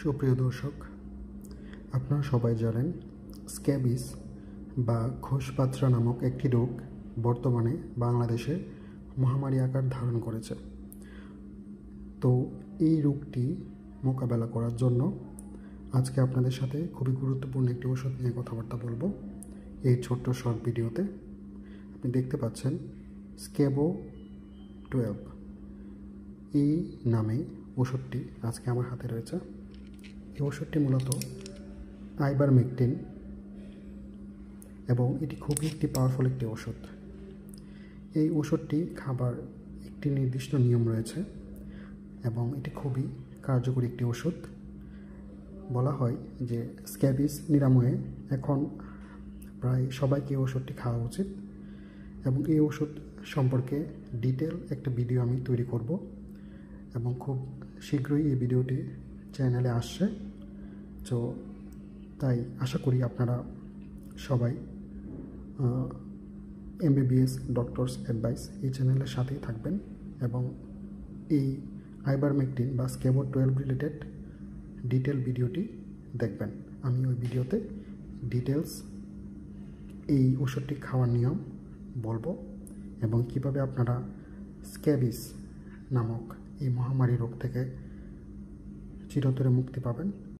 সুপ্রিয় দর্শক, আপনারা সবাই জানেন স্ক্যাবিস বা ঘোষপাত্রা নামক একটি রোগ বর্তমানে বাংলাদেশে মহামারী আকার ধারণ করেছে। তো এই রোগটি মোকাবেলা করার জন্য আজকে আপনাদের সাথে খুবই গুরুত্বপূর্ণ একটি ওষুধ নিয়ে কথাবার্তা বলবো। এই ছোট্ট শর্ট ভিডিওতে আপনি দেখতে পাচ্ছেন স্ক্যাবো 12 এই নামে ওষুধটি আজকে আমার হাতে রয়েছে। এই ওষুধটি মূলত আইভারমেকটিন এবং এটি খুবই একটি পাওয়ারফুল একটি ওষুধ। এই ওষুধটি খাবার একটি নির্দিষ্ট নিয়ম রয়েছে এবং এটি খুবই কার্যকরী একটি ওষুধ। বলা হয় যে স্ক্যাবিস নিরাময়ে এখন প্রায় সবাইকে এই ওষুধটি খাওয়া উচিত এবং এই ওষুধ সম্পর্কে ডিটেল একটা ভিডিও আমি তৈরি করব এবং খুব শীঘ্রই এই ভিডিওটি চ্যানেলে আসছে। তো তাই আশা করি আপনারা সবাই MBBS ডক্টরস অ্যাডভাইস এই চ্যানেলের সাথেই থাকবেন এবং এই আইভারমেকটিন বা স্ক্যাবো 12 রিলেটেড ডিটেল ভিডিওটি দেখবেন। আমি ওই ভিডিওতে ডিটেলস এই ওষুধটি খাওয়ার নিয়ম বলবো এবং কিভাবে আপনারা স্ক্যাবিস নামক এই মহামারী রোগ থেকে চিরতরে মুক্তি পাবেন